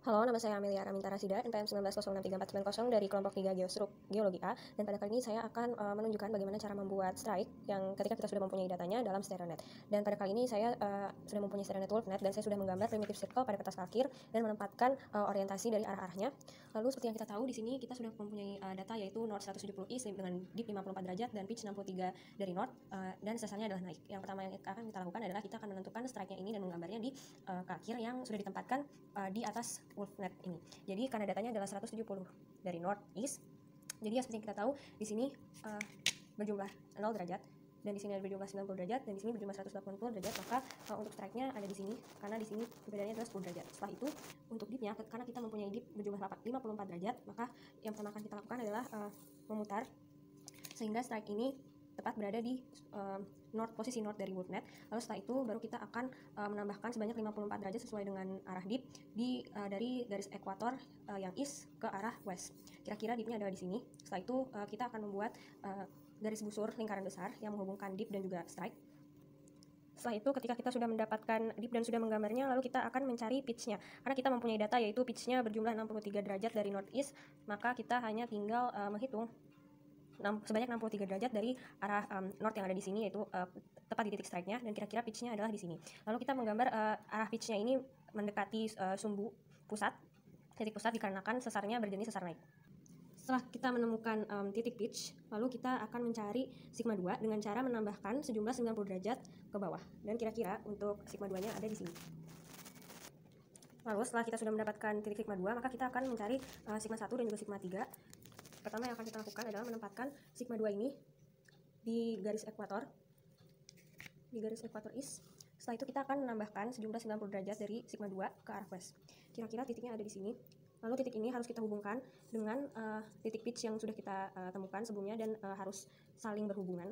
Halo, nama saya Amelia Raminta Rasida, NPM 19063490 dari kelompok 3 Geostruk Geologi A. Dan pada kali ini saya akan menunjukkan bagaimana cara membuat strike yang ketika kita sudah mempunyai datanya dalam StereoNet. Dan pada kali ini saya sudah mempunyai StereoNet WolfNet dan saya sudah menggambar primitive circle pada kertas kalkir dan menempatkan orientasi dari arah-arahnya. Lalu seperti yang kita tahu di sini kita sudah mempunyai data yaitu north 170 east dengan dip 54 derajat dan pitch 63 dari north dan sesarnya adalah naik. Yang pertama yang akan kita lakukan adalah kita akan menentukan strike-nya ini dan menggambarnya di kalkir yang sudah ditempatkan di atas WolfNet ini. Jadi karena datanya adalah 170 dari north east, jadi seperti yang kita tahu di sini berjumlah 0 derajat dan di sini ada berjumlah 90 derajat dan di sini berjumlah 180 derajat, maka untuk strike-nya ada di sini karena di sini perbedaannya adalah 10 derajat. Setelah itu untuk dip-nya, karena kita mempunyai dip berjumlah 54 derajat, maka yang pertama akan kita lakukan adalah memutar sehingga strike ini tepat berada di posisi north dari WolfNet. Lalu setelah itu baru kita akan menambahkan sebanyak 54 derajat sesuai dengan arah dip dari garis ekuator yang east ke arah west. Kira-kira dipnya ada di sini. Setelah itu kita akan membuat garis busur lingkaran besar yang menghubungkan dip dan juga strike. Setelah itu ketika kita sudah mendapatkan dip dan sudah menggambarnya, lalu kita akan mencari pitch-nya. Karena kita mempunyai data yaitu pitch-nya berjumlah 63 derajat dari northeast, maka kita hanya tinggal menghitung sebanyak 63 derajat dari arah north yang ada di sini, yaitu tepat di titik strike-nya, dan kira-kira pitch-nya adalah di sini. Lalu kita menggambar arah pitch-nya ini mendekati sumbu pusat, titik pusat dikarenakan sesarnya berjenis sesar naik. Setelah kita menemukan titik pitch, lalu kita akan mencari sigma 2 dengan cara menambahkan sejumlah 90 derajat ke bawah, dan kira-kira untuk sigma 2-nya ada di sini. Lalu setelah kita sudah mendapatkan titik sigma 2, maka kita akan mencari sigma 1 dan juga sigma 3. Pertama yang akan kita lakukan adalah menempatkan sigma 2 ini di garis ekuator east. Setelah itu kita akan menambahkan sejumlah 90 derajat dari sigma 2 ke arah west. Kira-kira titiknya ada di sini. Lalu titik ini harus kita hubungkan dengan titik pitch yang sudah kita temukan sebelumnya dan harus saling berhubungan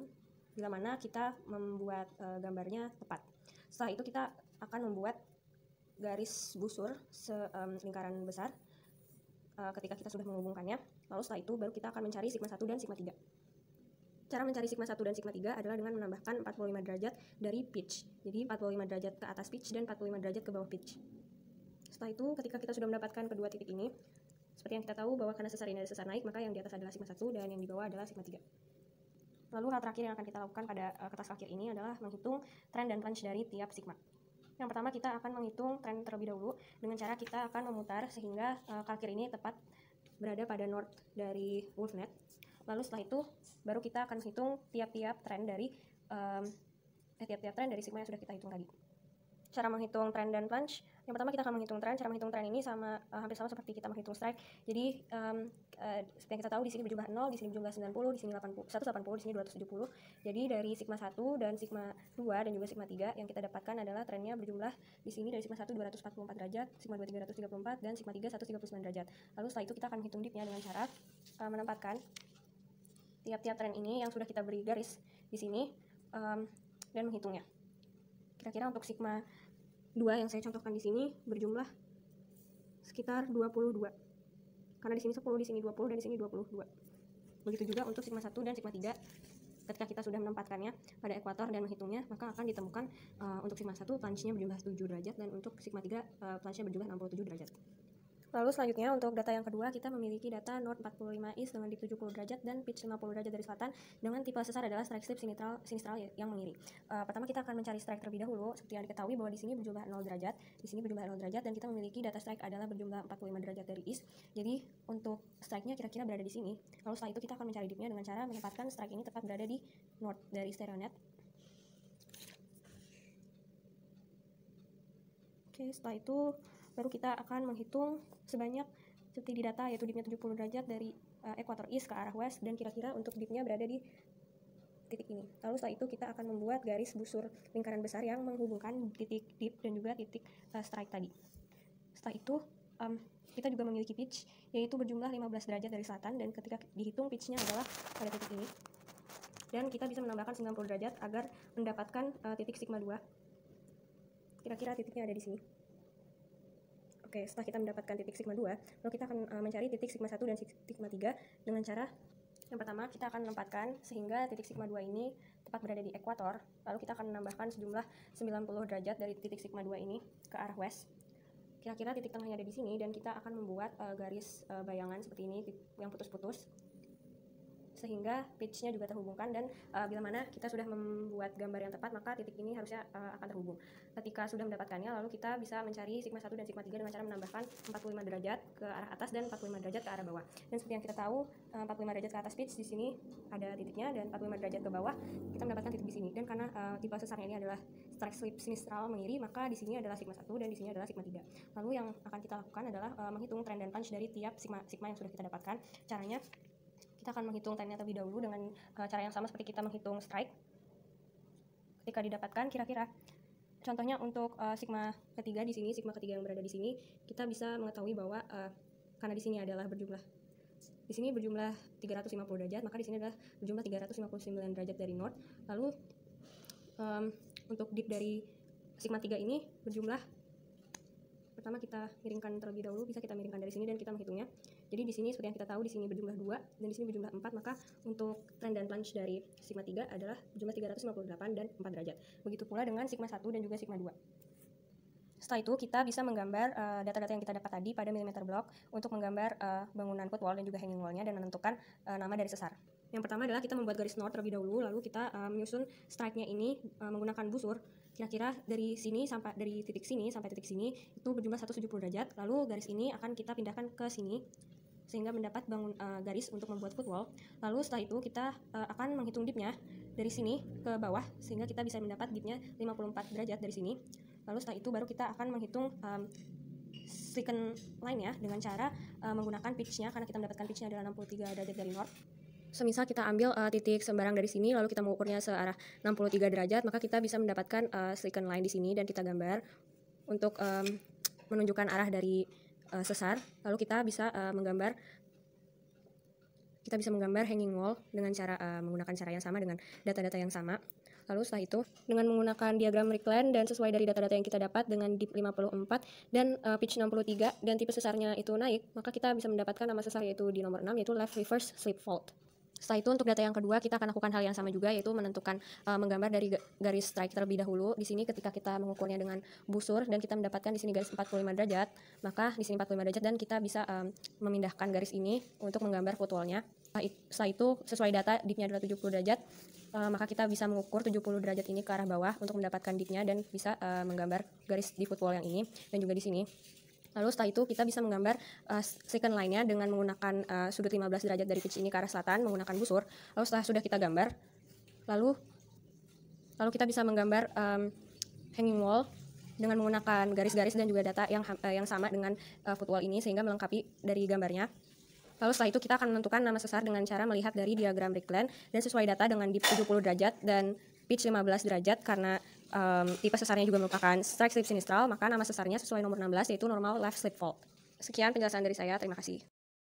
bila mana kita membuat gambarnya tepat. Setelah itu kita akan membuat garis busur lingkaran besar ketika kita sudah menghubungkannya. Lalu setelah itu baru kita akan mencari sigma 1 dan sigma 3. Cara mencari sigma 1 dan sigma 3 adalah dengan menambahkan 45 derajat dari pitch. Jadi 45 derajat ke atas pitch dan 45 derajat ke bawah pitch. Setelah itu ketika kita sudah mendapatkan kedua titik ini, seperti yang kita tahu bahwa karena sesar ini adalah sesar naik, maka yang di atas adalah sigma 1 dan yang di bawah adalah sigma 3. Lalu hal terakhir yang akan kita lakukan pada kertas kalkir ini adalah menghitung trend dan plunge dari tiap sigma. Yang pertama kita akan menghitung trend terlebih dahulu dengan cara kita akan memutar sehingga kalkir ini tepat berada pada north dari WolfNet. Lalu setelah itu baru kita akan menghitung tiap-tiap trend dari sigma yang sudah kita hitung tadi. Cara menghitung trend dan plunge, yang pertama kita akan menghitung trend. Cara menghitung trend ini hampir sama seperti kita menghitung strike. Jadi seperti yang kita tahu di sini berjumlah 0, di sini berjumlah 90, di sini 180, di sini 270. Jadi dari sigma 1 dan sigma 2 dan juga sigma 3 yang kita dapatkan adalah trennya berjumlah di sini dari sigma 1 244 derajat, sigma 2 334 dan sigma 3 139 derajat. Lalu setelah itu kita akan menghitung dipnya dengan cara menempatkan tiap-tiap trend ini yang sudah kita beri garis di sini dan menghitungnya. Kira-kira untuk sigma 2 yang saya contohkan di sini berjumlah sekitar 22. Karena di sini 10, di sini 20 dan di sini 22. Begitu juga untuk sigma 1 dan sigma 3. Ketika kita sudah menempatkannya pada ekuator dan menghitungnya, maka akan ditemukan untuk sigma 1 plunge-nya berjumlah 7 derajat dan untuk sigma 3 plunge-nya berjumlah 67 derajat. Lalu selanjutnya untuk data yang kedua, kita memiliki data north 45 east dengan dip 70 derajat dan pitch 50 derajat dari selatan dengan tipe sesar adalah strike slip sinistral yang mengiri. Pertama kita akan mencari strike terlebih dahulu. Seperti yang diketahui bahwa di sini berjumlah 0 derajat, di sini berjumlah 0 derajat dan kita memiliki data strike adalah berjumlah 45 derajat dari east. Jadi untuk strike-nya kira-kira berada di sini. Lalu setelah itu kita akan mencari dipnya dengan cara menempatkan strike ini tepat berada di north dari StereoNet. Oke, setelah itu baru kita akan menghitung sebanyak seperti di data yaitu dipnya 70 derajat dari ekuator east ke arah west dan kira-kira untuk dipnya berada di titik ini. Lalu setelah itu kita akan membuat garis busur lingkaran besar yang menghubungkan titik dip dan juga titik strike tadi. Setelah itu kita juga memiliki pitch yaitu berjumlah 15 derajat dari selatan dan ketika dihitung pitchnya adalah pada titik ini. Dan kita bisa menambahkan 90 derajat agar mendapatkan titik sigma 2. Kira-kira titiknya ada di sini. Oke, setelah kita mendapatkan titik sigma 2, lalu kita akan mencari titik sigma 1 dan sigma 3 dengan cara yang pertama kita akan menempatkan sehingga titik sigma 2 ini tepat berada di ekuator. Lalu kita akan menambahkan sejumlah 90 derajat dari titik sigma 2 ini ke arah west. kira-kira titik tengahnya ada di sini, dan kita akan membuat garis bayangan seperti ini yang putus-putus sehingga pitch-nya juga terhubungkan, dan bila mana kita sudah membuat gambar yang tepat maka titik ini harusnya akan terhubung. Ketika sudah mendapatkannya, lalu kita bisa mencari sigma 1 dan sigma 3 dengan cara menambahkan 45 derajat ke arah atas dan 45 derajat ke arah bawah. Dan seperti yang kita tahu, 45 derajat ke atas pitch di sini ada titiknya, dan 45 derajat ke bawah kita mendapatkan titik di sini. Dan karena tipe sesarnya ini adalah strike slip sinistral mengiri, maka di sini adalah sigma 1 dan di sini adalah sigma 3. Lalu yang akan kita lakukan adalah menghitung trend dan punch dari tiap sigma yang sudah kita dapatkan. Caranya, kita akan menghitung trendnya terlebih dahulu dengan cara yang sama seperti kita menghitung strike. Ketika didapatkan, kira-kira contohnya untuk sigma ketiga di sini, sigma ketiga yang berada di sini, kita bisa mengetahui bahwa karena di sini adalah berjumlah 350 derajat, maka di sini adalah berjumlah 359 derajat dari north. Lalu untuk dip dari sigma 3 ini berjumlah, pertama kita miringkan terlebih dahulu, bisa kita miringkan dari sini dan kita menghitungnya. Jadi di sini seperti yang kita tahu, di sini berjumlah 2 dan di sini berjumlah 4, maka untuk trend dan plunge dari sigma 3 adalah berjumlah 358 dan 4 derajat. Begitu pula dengan sigma 1 dan juga sigma 2. Setelah itu kita bisa menggambar data-data yang kita dapat tadi pada millimeter block untuk menggambar bangunan footwall dan juga hanging wall-nya dan menentukan nama dari sesar. Yang pertama adalah kita membuat garis north terlebih dahulu, lalu kita menyusun strike-nya ini menggunakan busur. Kira-kira dari sini sampai dari titik sini sampai titik sini itu berjumlah 170 derajat. Lalu garis ini akan kita pindahkan ke sini sehingga mendapat garis untuk membuat footwall. Lalu setelah itu kita akan menghitung dipnya dari sini ke bawah sehingga kita bisa mendapat dipnya 54 derajat dari sini. Lalu setelah itu baru kita akan menghitung secant line-nya dengan cara menggunakan pitch-nya, karena kita mendapatkan pitch-nya adalah 63 derajat dari north. Semisal kita ambil titik sembarang dari sini lalu kita mengukurnya searah 63 derajat, maka kita bisa mendapatkan secant line di sini dan kita gambar untuk menunjukkan arah dari sesar. Lalu kita bisa menggambar hanging wall dengan cara menggunakan cara yang sama dengan data-data yang sama. Lalu setelah itu dengan menggunakan diagram Riklen dan sesuai dari data-data yang kita dapat dengan dip 54 dan pitch 63 dan tipe sesarnya itu naik, maka kita bisa mendapatkan nama sesar yaitu di nomor 6 yaitu left reverse slip fault. Setelah itu untuk data yang kedua kita akan lakukan hal yang sama juga, yaitu menentukan menggambar dari garis strike terlebih dahulu. Di sini ketika kita mengukurnya dengan busur dan kita mendapatkan di sini garis 45 derajat, maka di sini 45 derajat dan kita bisa memindahkan garis ini untuk menggambar footwall-nya. Setelah itu sesuai data dipnya adalah 70 derajat, maka kita bisa mengukur 70 derajat ini ke arah bawah untuk mendapatkan dipnya dan bisa menggambar garis di footwall yang ini dan juga di sini. Lalu setelah itu kita bisa menggambar secant line-nya dengan menggunakan sudut 15 derajat dari pitch ini ke arah selatan menggunakan busur. Lalu setelah sudah kita gambar, lalu kita bisa menggambar hanging wall dengan menggunakan garis-garis dan juga data yang sama dengan footwall ini sehingga melengkapi dari gambarnya. Lalu setelah itu kita akan menentukan nama sesar dengan cara melihat dari diagram Riklen dan sesuai data dengan dip 70 derajat dan pitch 15 derajat. Karena tipe sesarnya juga merupakan strike slip sinistral, maka nama sesarnya sesuai nomor 16 yaitu normal left slip fault. Sekian penjelasan dari saya, terima kasih.